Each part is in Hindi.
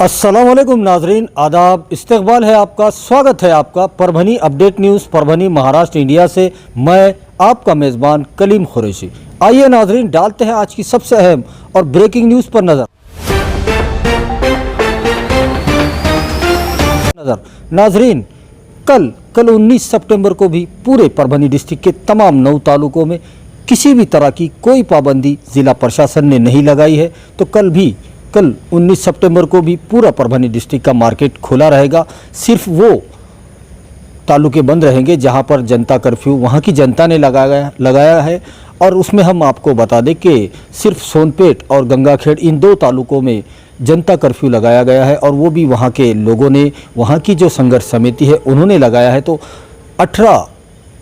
अस्सलाम वालेकुम नाजरीन, आदाब, इस्तकबाल है आपका, स्वागत है आपका Parbhani update news Parbhani Maharashtra India से। मैं आपका मेज़बान कलीम खुरैशी। आइए नाजरीन, डालते हैं आज की सबसे अहम और ब्रेकिंग न्यूज़ पर नज़र। नाजरीन, कल 19 सितंबर को भी पूरे परभनी डिस्ट्रिक्ट के तमाम 9 तालुकों में किसी भी तरह की कोई पाबंदी ज़िला प्रशासन ने नहीं लगाई है। तो कल 19 सितंबर को भी पूरा परभनी डिस्ट्रिक्ट का मार्केट खुला रहेगा। सिर्फ वो तालुके बंद रहेंगे जहां पर जनता कर्फ्यू वहां की जनता ने लगाया है। और उसमें हम आपको बता दें कि सिर्फ सोनपेट और गंगाखेड़ इन 2 तालुकों में जनता कर्फ्यू लगाया गया है, और वो भी वहां के लोगों ने, वहां की जो संघर्ष समिति है उन्होंने लगाया है। तो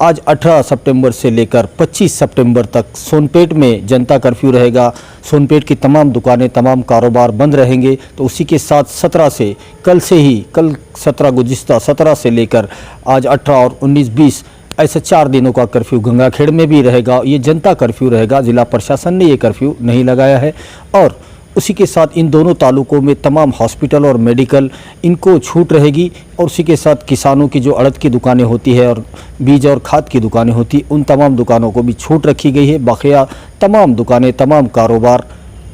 आज 18 सितंबर से लेकर 25 सितंबर तक सोनपेट में जनता कर्फ्यू रहेगा। सोनपेट की तमाम दुकानें, तमाम कारोबार बंद रहेंगे। तो उसी के साथ 17 से कल 17 से लेकर आज 18 और 19-20 ऐसे 4 दिनों का कर्फ्यू गंगाखेड़ में भी रहेगा। ये जनता कर्फ्यू रहेगा, ज़िला प्रशासन ने ये कर्फ्यू नहीं लगाया है। और उसी के साथ इन दोनों तालुकों में तमाम हॉस्पिटल और मेडिकल इनको छूट रहेगी। और उसी के साथ किसानों की जो अड़द की दुकानें होती है और बीज और खाद की दुकानें होती हैं, उन तमाम दुकानों को भी छूट रखी गई है। बाकिया तमाम दुकानें, तमाम कारोबार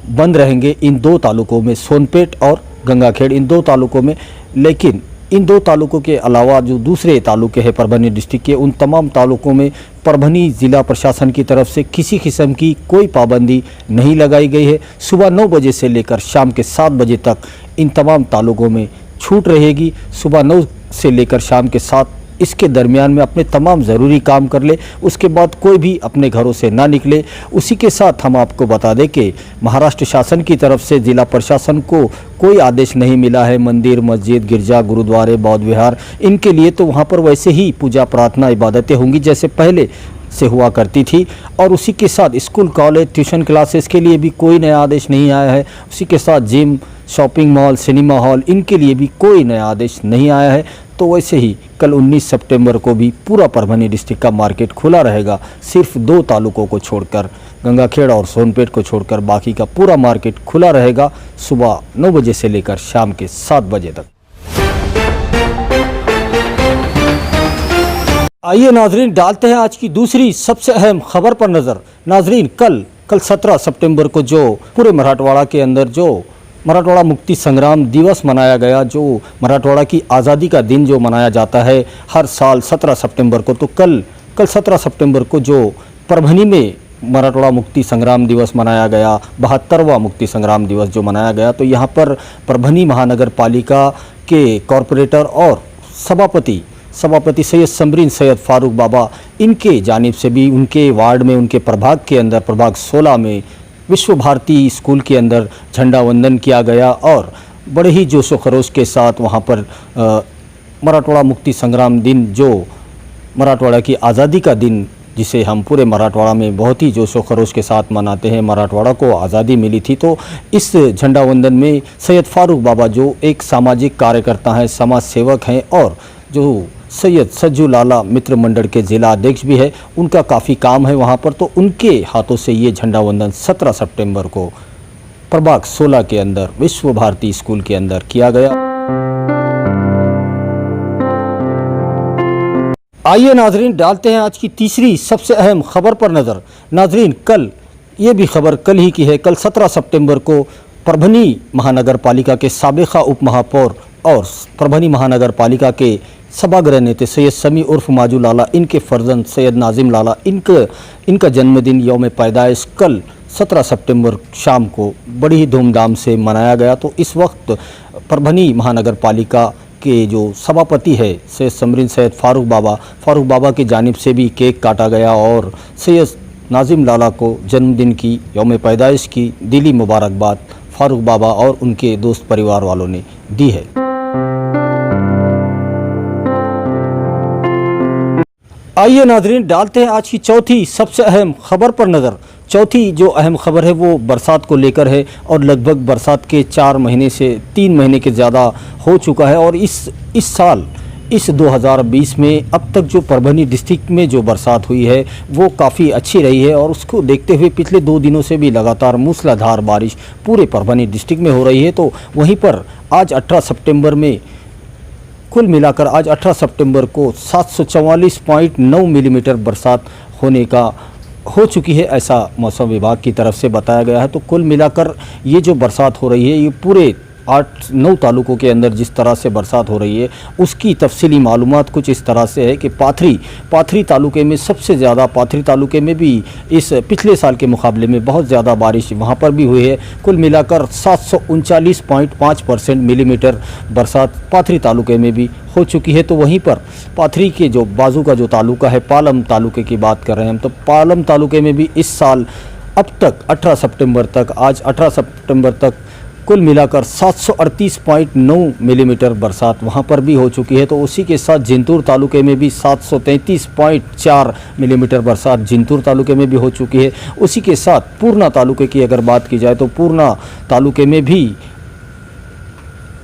बंद रहेंगे इन 2 तालुकों में, सोनपेट और गंगाखेड़, इन 2 तालुकों में। लेकिन इन 2 तालुकों के अलावा जो दूसरे तालुके हैं परभनी डिस्ट्रिक्ट के, उन तमाम तालुकों में परभनी ज़िला प्रशासन की तरफ से किसी किस्म की कोई पाबंदी नहीं लगाई गई है। सुबह 9 बजे से लेकर शाम के 7 बजे तक इन तमाम तालुकों में छूट रहेगी। सुबह 9 से लेकर शाम के 7 इसके दरमियान में अपने तमाम ज़रूरी काम कर ले, उसके बाद कोई भी अपने घरों से ना निकले। उसी के साथ हम आपको बता दें कि महाराष्ट्र शासन की तरफ से ज़िला प्रशासन को कोई आदेश नहीं मिला है मंदिर, मस्जिद, गिरजा, गुरुद्वारे, बौद्ध विहार इनके लिए। तो वहाँ पर वैसे ही पूजा, प्रार्थना, इबादतें होंगी जैसे पहले से हुआ करती थी। और उसी के साथ स्कूल, कॉलेज, ट्यूशन क्लासेस के लिए भी कोई नया आदेश नहीं आया है। उसी के साथ gym, shopping mall, cinema hall इनके लिए भी कोई नया आदेश नहीं आया है। तो वैसे ही कल 19 सितंबर को भी पूरा परभनी डिस्ट्रिक्ट का मार्केट खुला रहेगा। सिर्फ 2 तालुकों को छोड़कर, गंगाखेड़ और सोनपेट को छोड़कर बाकी का पूरा मार्केट खुला रहेगा सुबह 9 बजे से लेकर शाम के 7 बजे तक। आइए नाजरीन, डालते हैं आज की दूसरी सबसे अहम खबर पर नज़र। नाजरीन, कल 17 सितंबर को जो पूरे मराठवाड़ा के अंदर जो मराठवाड़ा मुक्ति संग्राम दिवस मनाया गया, जो मराठवाड़ा की आज़ादी का दिन जो मनाया जाता है हर साल 17 सितंबर को, तो कल 17 सितंबर को जो परभनी में मराठवाड़ा मुक्ति संग्राम दिवस मनाया गया, 72वां मुक्ति संग्राम दिवस जो मनाया गया, तो यहाँ पर परभनी महानगर पालिका के कॉरपोरेटर और सभापति सैयद समरीन सैयद फारूक बाबा, इनके जानिब से भी उनके वार्ड में, उनके प्रभाग के अंदर, प्रभाग 16 में विश्व भारती स्कूल के अंदर झंडा वंदन किया गया। और बड़े ही जोशो खरोश के साथ वहाँ पर मराठवाड़ा मुक्ति संग्राम दिन, जो मराठवाड़ा की आज़ादी का दिन, जिसे हम पूरे मराठवाड़ा में बहुत ही जोशो खरोश के साथ मनाते हैं, मराठवाड़ा को आज़ादी मिली थी। तो इस झंडा वंदन में सैयद फारूक बाबा जो एक सामाजिक कार्यकर्ता हैं, समाज सेवक हैं, और जो सैयद सज्जू लाला मित्र मंडल के ज़िला अध्यक्ष भी है, उनका काफ़ी काम है वहाँ पर। तो उनके हाथों से ये झंडा वंदन 17 सितंबर को प्रभाग 16 के अंदर विश्व भारती स्कूल के अंदर किया गया। आइए नाजरीन, डालते हैं आज की तीसरी सबसे अहम खबर पर नज़र। नाजरीन, कल ये भी खबर कल ही की है। कल 17 सितंबर को परभनी महानगर पालिका के साबिका उप महापौर और परभनी महानगर पालिका के सभागृह नेता सैयद समी उर्फ माजू लाला, इनके फर्जंद सैयद नाजिम लाला, इनका जन्मदिन यौम पैदाइश कल 17 सितंबर शाम को बड़ी ही धूमधाम से मनाया गया। तो इस वक्त परभनी महानगर पालिका के जो सभापति है सैयद समरीन सैयद फारूक बाबा की जानिब से भी केक काटा गया और सैयद नाजिम लाला को जन्मदिन की, यौम पैदाइश की दिली मुबारकबाद फारूक बाबा और उनके दोस्त परिवार वालों ने दी है। आइए नाजरीन, डालते हैं आज की चौथी सबसे अहम खबर पर नज़र। चौथी जो अहम खबर है वो बरसात को लेकर है, और लगभग बरसात के 4 महीने से 3 महीने के ज़्यादा हो चुका है। और इस साल इस 2020 में अब तक जो परभनी डिस्ट्रिक्ट में जो बरसात हुई है वो काफ़ी अच्छी रही है, और उसको देखते हुए पिछले 2 दिनों से भी लगातार मूसलाधार बारिश पूरे परभनी डिस्ट्रिक्ट में हो रही है। तो वहीं पर आज 18 सितंबर में कुल मिलाकर आज 18 सितंबर को 744.9 मिलीमीटर बरसात होने का हो चुकी है, ऐसा मौसम विभाग की तरफ से बताया गया है। तो कुल मिलाकर ये जो बरसात हो रही है, ये पूरे 8-9 तालुकों के अंदर जिस तरह से बरसात हो रही है, उसकी तफसीली मालूमात कुछ इस तरह से है कि पाथरी तालुके में सबसे ज़्यादा, पाथरी तालुके में भी इस पिछले साल के मुकाबले में बहुत ज़्यादा बारिश वहाँ पर भी हुई है। कुल मिलाकर 739.5% मिलीमीटर बरसात पाथरी तालुके में भी हो चुकी है। तो वहीं पर पाथरी के जो बाजू का जो तालुका है, पालम तालुके की बात कर रहे हैं हम, तो पालम तालुके में भी इस साल अब तक 18 सितंबर तक, आज 18 सितंबर तक कुल मिलाकर 738.9 मिलीमीटर बरसात वहाँ पर भी हो चुकी है। तो उसी के साथ जिंतूर तालुके में भी 733.4 मिलीमीटर बरसात जिंतूर तालुके में भी हो चुकी है। उसी के साथ पूर्णा तालुके की अगर बात की जाए तो पूर्णा तालुके में भी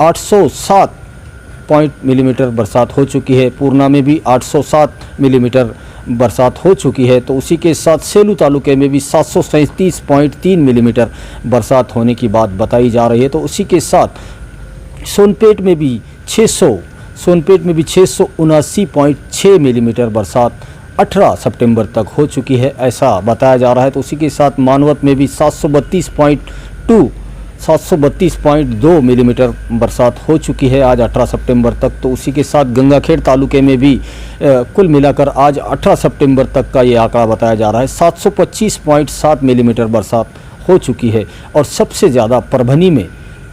807 मिलीमीटर बरसात हो चुकी है। पूर्णा में भी 807 मिलीमीटर बरसात हो चुकी है। तो उसी के साथ सेलू तालुके में भी 737.3 मिलीमीटर बरसात होने की बात बताई जा रही है। तो उसी के साथ सोनपेट में भी 679.6 मिलीमीटर बरसात 18 सितंबर तक हो चुकी है, ऐसा बताया जा रहा है। तो उसी के साथ मानवत में भी 732.2 मिलीमीटर बरसात हो चुकी है आज 18 सितंबर तक। तो उसी के साथ गंगाखेड़ तालुके में भी कुल मिलाकर आज 18 सितंबर तक का ये आंकड़ा बताया जा रहा है, 725.7 मिलीमीटर बरसात हो चुकी है। और सबसे ज़्यादा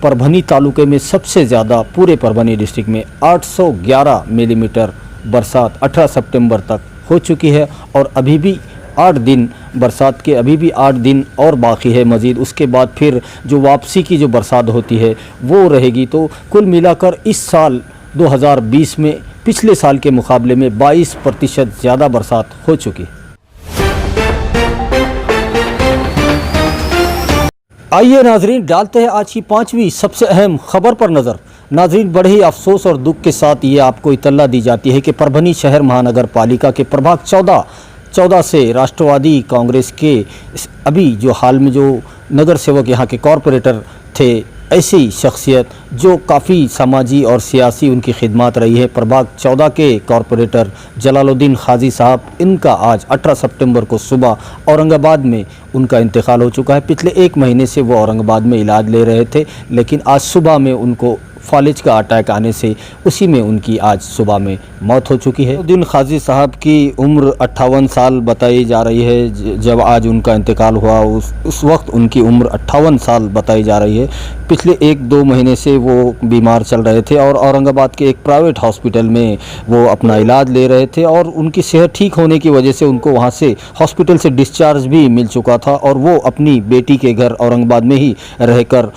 परभनी तालुके में सबसे ज़्यादा पूरे परभनी डिस्ट्रिक्ट में 811 मिलीमीटर बरसात 18 सितंबर तक हो चुकी है। और अभी भी 8 दिन बरसात के अभी भी 8 दिन और बाकी है मज़ीद, उसके बाद फिर जो वापसी की जो बरसात होती है वो रहेगी। तो कुल मिलाकर इस साल 2020 में पिछले साल के मुकाबले में 22% ज़्यादा बरसात हो चुकी है। आइए नाजरीन, डालते हैं आज की 5वीं सबसे अहम खबर पर नज़र। नाजरीन, बड़े ही अफसोस और दुख के साथ ये आपको इत्तला दी जाती है कि परभनी शहर महानगर पालिका के प्रभाग 14 से राष्ट्रवादी कांग्रेस के अभी जो हाल में जो नगर सेवक यहाँ के कॉरपोरेटर थे, ऐसी शख्सियत जो काफ़ी समाजी और सियासी उनकी खिदमत रही है, प्रभाग 14 के कॉरपोरेटर जलालुद्दीन खाजी साहब, इनका आज 18 सितंबर को सुबह औरंगाबाद में उनका इंतकाल हो चुका है। पिछले 1 महीने से वो औरंगाबाद में इलाज ले रहे थे, लेकिन आज सुबह में उनको फालिज का अटैक आने से उसी में उनकी आज सुबह में मौत हो चुकी है। जलालुद्दीन खाजी साहब की उम्र 58 साल बताई जा रही है। जब आज उनका इंतकाल हुआ उस वक्त उनकी उम्र 58 साल बताई जा रही है। पिछले 1-2 महीने से वो बीमार चल रहे थे और औरंगाबाद के एक प्राइवेट हॉस्पिटल में वो अपना इलाज ले रहे थे और उनकी सेहत ठीक होने की वजह से उनको वहाँ से हॉस्पिटल से डिस्चार्ज भी मिल चुका था और वो अपनी बेटी के घर औरंगाबाद में ही रहकर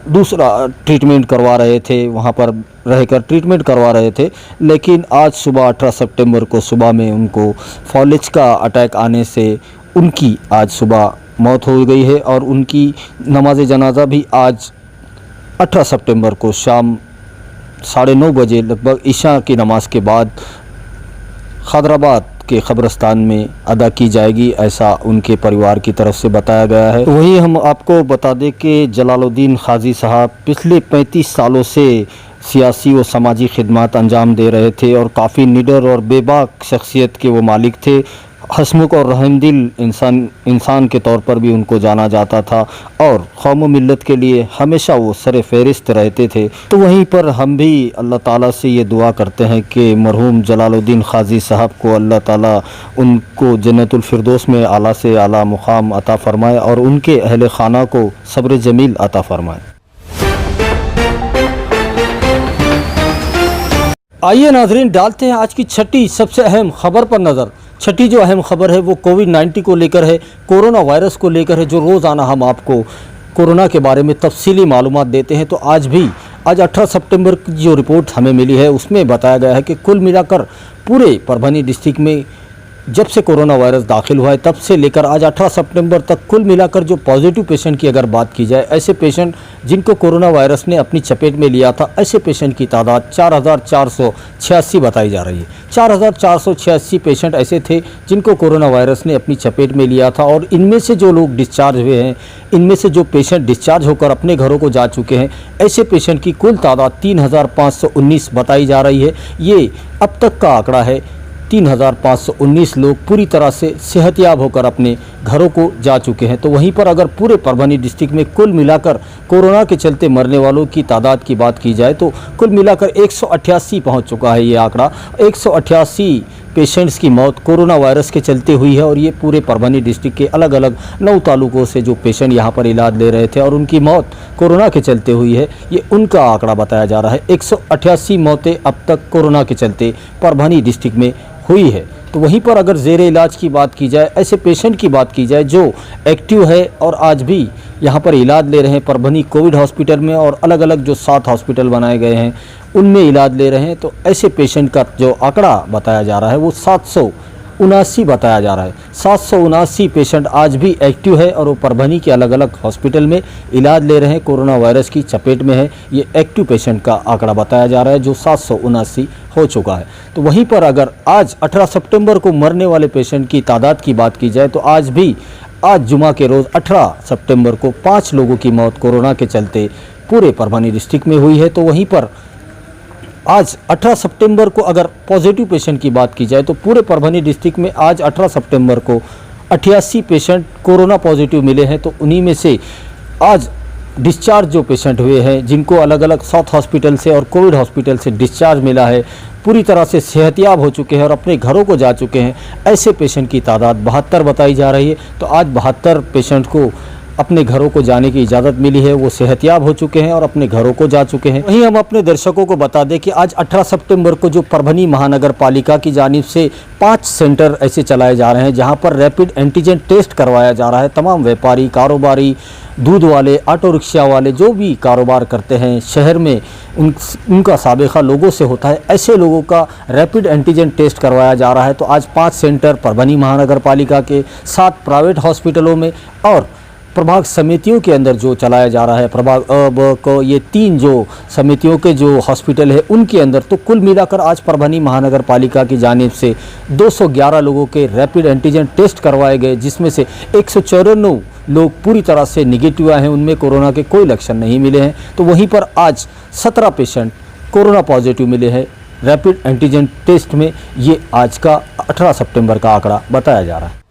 दूसरा ट्रीटमेंट करवा रहे थे, वहाँ पर रहकर ट्रीटमेंट करवा रहे थे। लेकिन आज सुबह 18 सितंबर को सुबह में उनको फॉलिज का अटैक आने से उनकी आज सुबह मौत हो गई है और उनकी नमाज जनाजा भी आज 18 सितंबर को शाम 9:30 बजे लगभग ईशा की नमाज के बाद खैदराबाद के कब्रिस्तान में अदा की जाएगी, ऐसा उनके परिवार की तरफ से बताया गया है। तो वहीं हम आपको बता दें कि जलालुद्दीन खाजी साहब पिछले 35 सालों से सियासी व समाजी खिदमत अंजाम दे रहे थे और काफ़ी निडर और बेबाक शख्सियत के वो मालिक थे। हसमुख और रहमदिल इंसान के तौर पर भी उनको जाना जाता था और कौम व मिल्लत के लिए हमेशा वो सर फहरिस्त रहते थे। तो वहीं पर हम भी अल्लाह ताला से ये दुआ करते हैं कि मरहूम जलालुद्दीन खाजी साहब को अल्लाह ताला उनको जन्नतुल फिरदौस में आला से आला मुकाम अता फ़रमाए और उनके अहले खाना को सब्र जमील अता फ़रमाए। आइए नाजरीन, डालते हैं आज की 6ठी सबसे अहम खबर पर नज़र। 6ठी जो अहम खबर है वो कोविड-19 को लेकर है, कोरोना वायरस को लेकर है। जो रोज़ाना हम आपको कोरोना के बारे में तफसीली मालूमात देते हैं, तो आज 18 सितंबर की जो रिपोर्ट हमें मिली है उसमें बताया गया है कि कुल मिलाकर पूरे परभनी डिस्ट्रिक्ट में जब से कोरोना वायरस दाखिल हुआ है तब से लेकर आज 18 सितंबर तक कुल मिलाकर जो पॉजिटिव पेशेंट की अगर बात की जाए, ऐसे पेशेंट जिनको कोरोना वायरस ने अपनी चपेट में लिया था, ऐसे पेशेंट की तादाद 4486 बताई जा रही है। 4486 पेशेंट ऐसे थे जिनको कोरोना वायरस ने अपनी चपेट में लिया था और इनमें से जो लोग डिस्चार्ज हुए हैं, इनमें से जो पेशेंट डिस्चार्ज होकर अपने घरों को जा चुके हैं, ऐसे पेशेंट की कुल तादाद 3519 बताई जा रही है। ये अब तक का आंकड़ा है। 3519 लोग पूरी तरह से सेहतयाब होकर अपने घरों को जा चुके हैं। तो वहीं पर अगर पूरे परभनी डिस्ट्रिक्ट में कुल मिलाकर कोरोना के चलते मरने वालों की तादाद की बात की जाए तो कुल मिलाकर 188 पहुंच चुका है ये आंकड़ा। 188 पेशेंट्स की मौत कोरोना वायरस के चलते हुई है और ये पूरे परभनी डिस्ट्रिक्ट के अलग अलग 9 तालुकों से जो पेशेंट यहाँ पर इलाज ले रहे थे और उनकी मौत कोरोना के चलते हुई है, ये उनका आंकड़ा बताया जा रहा है। 188 मौतें अब तक कोरोना के चलते परभनी डिस्ट्रिक्ट में हुई है। तो वहीं पर अगर ज़ेरे इलाज की बात की जाए, ऐसे पेशेंट की बात की जाए जो एक्टिव है और आज भी यहाँ पर इलाज ले रहे हैं परभनी कोविड हॉस्पिटल में और अलग अलग जो 7 हॉस्पिटल बनाए गए हैं उनमें इलाज ले रहे हैं, तो ऐसे पेशेंट का जो आंकड़ा बताया जा रहा है वो 779 बताया जा रहा है। 779 पेशेंट आज भी एक्टिव है और वो परभनी के अलग अलग हॉस्पिटल में इलाज ले रहे हैं, कोरोना वायरस की चपेट में है। ये एक्टिव पेशेंट का आंकड़ा बताया जा रहा है जो 779 हो चुका है। तो वहीं पर अगर आज 18 सितंबर को मरने वाले पेशेंट की तादाद की बात की जाए तो आज जुमा के रोज़ 18 सितंबर को 5 लोगों की मौत कोरोना के चलते पूरे परभनी डिस्ट्रिक्ट में हुई है। तो वहीं पर आज 18 सितंबर को अगर पॉजिटिव पेशेंट की बात की जाए तो पूरे परभनी डिस्ट्रिक्ट में आज 18 सितंबर को 88 पेशेंट कोरोना पॉजिटिव मिले हैं। तो उन्हीं में से आज डिस्चार्ज जो पेशेंट हुए हैं, जिनको अलग अलग 7 हॉस्पिटल से और कोविड हॉस्पिटल से डिस्चार्ज मिला है, पूरी तरह से सेहतयाब हो चुके हैं और अपने घरों को जा चुके हैं, ऐसे पेशेंट की तादाद 72 बताई जा रही है। तो आज 72 पेशेंट को अपने घरों को जाने की इजाज़त मिली है, वो सेहतयाब हो चुके हैं और अपने घरों को जा चुके हैं। वहीं हम अपने दर्शकों को बता दें कि आज 18 सितंबर को जो परभनी महानगर पालिका की जानिब से 5 सेंटर ऐसे चलाए जा रहे हैं जहां पर रैपिड एंटीजन टेस्ट करवाया जा रहा है। तमाम व्यापारी, कारोबारी, दूध वाले, ऑटो रिक्शा वाले जो भी कारोबार करते हैं शहर में, उनका साबिक़ा लोगों से होता है, ऐसे लोगों का रैपिड एंटीजन टेस्ट करवाया जा रहा है। तो आज 5 सेंटर परभनी महानगर पालिका के 7 प्राइवेट हॉस्पिटलों में और प्रभाग समितियों के अंदर जो चलाया जा रहा है, प्रभाग को ये 3 जो समितियों के जो हॉस्पिटल है उनके अंदर, तो कुल मिलाकर आज परभनी महानगर पालिका की जानिब से 211 लोगों के रैपिड एंटीजन टेस्ट करवाए गए, जिसमें से 194 लोग पूरी तरह से निगेटिव आए हैं, उनमें कोरोना के कोई लक्षण नहीं मिले हैं। तो वहीं पर आज 17 पेशेंट कोरोना पॉजिटिव मिले हैं रैपिड एंटीजन टेस्ट में। ये आज का 18 सितंबर का आंकड़ा बताया जा रहा है।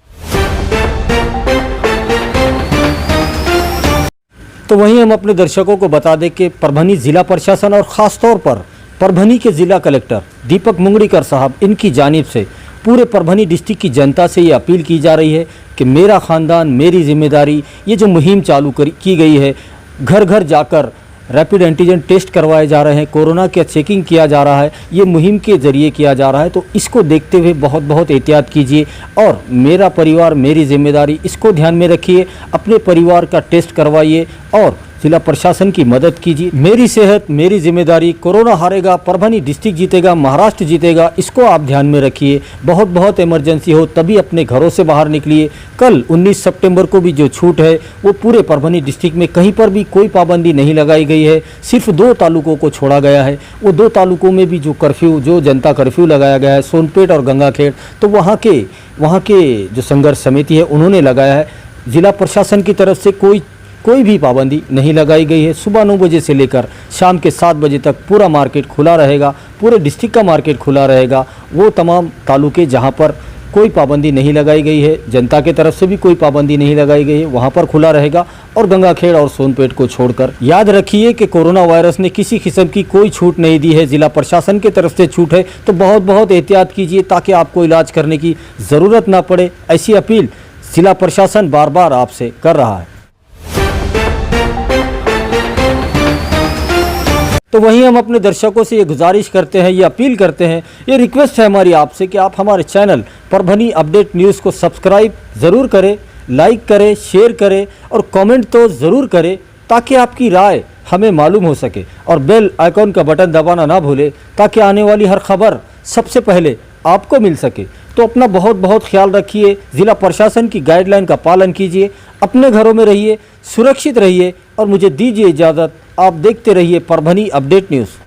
तो वहीं हम अपने दर्शकों को बता दें कि परभनी ज़िला प्रशासन और ख़ास तौर पर परभनी के ज़िला कलेक्टर दीपक मुंगड़ीकर साहब, इनकी जानिब से पूरे परभनी डिस्ट्रिक्ट की जनता से ये अपील की जा रही है कि मेरा ख़ानदान मेरी जिम्मेदारी, ये जो मुहिम चालू की गई है, घर घर जाकर रैपिड एंटीजन टेस्ट करवाए जा रहे हैं, कोरोना का चेकिंग किया जा रहा है, ये मुहिम के ज़रिए किया जा रहा है। तो इसको देखते हुए बहुत एहतियात कीजिए और मेरा परिवार मेरी जिम्मेदारी, इसको ध्यान में रखिए। अपने परिवार का टेस्ट करवाइए और जिला प्रशासन की मदद कीजिए। मेरी सेहत मेरी जिम्मेदारी, कोरोना हारेगा, परभनी डिस्ट्रिक्ट जीतेगा, महाराष्ट्र जीतेगा, इसको आप ध्यान में रखिए। बहुत इमरजेंसी हो तभी अपने घरों से बाहर निकलिए। कल 19 सितंबर को भी जो छूट है वो पूरे परभनी डिस्ट्रिक्ट में कहीं पर भी कोई पाबंदी नहीं लगाई गई है, सिर्फ 2 तालुकों को छोड़ा गया है। वो 2 तालुकों में भी जो जनता कर्फ्यू लगाया गया है, सोनपेट और गंगाखेड़, तो वहाँ के जो संघर्ष समिति है उन्होंने लगाया है। जिला प्रशासन की तरफ से कोई भी पाबंदी नहीं लगाई गई है। सुबह 9 बजे से लेकर शाम के 7 बजे तक पूरा मार्केट खुला रहेगा, पूरे डिस्ट्रिक्ट का मार्केट खुला रहेगा। वो तमाम तालुके जहां पर कोई पाबंदी नहीं लगाई गई है, जनता की तरफ से भी कोई पाबंदी नहीं लगाई गई है, वहां पर खुला रहेगा। और गंगाखेड़ और सोनपेट को छोड़कर याद रखिए कि कोरोना वायरस ने किसी किस्म की कोई छूट नहीं दी है, जिला प्रशासन की तरफ से छूट है। तो बहुत एहतियात कीजिए ताकि आपको इलाज करने की ज़रूरत ना पड़े। ऐसी अपील जिला प्रशासन बार आपसे कर रहा है। तो वहीं हम अपने दर्शकों से ये गुजारिश करते हैं, ये अपील करते हैं, ये रिक्वेस्ट है हमारी आपसे कि आप हमारे चैनल परभनी अपडेट न्यूज़ को सब्सक्राइब ज़रूर करें, लाइक करें, शेयर करें और कमेंट तो ज़रूर करें ताकि आपकी राय हमें मालूम हो सके। और बेल आइकॉन का बटन दबाना ना भूलें ताकि आने वाली हर खबर सबसे पहले आपको मिल सके। तो अपना बहुत बहुत ख्याल रखिए, ज़िला प्रशासन की गाइडलाइन का पालन कीजिए, अपने घरों में रहिए, सुरक्षित रहिए और मुझे दीजिए इजाज़त। आप देखते रहिए परभनी अपडेट न्यूज़।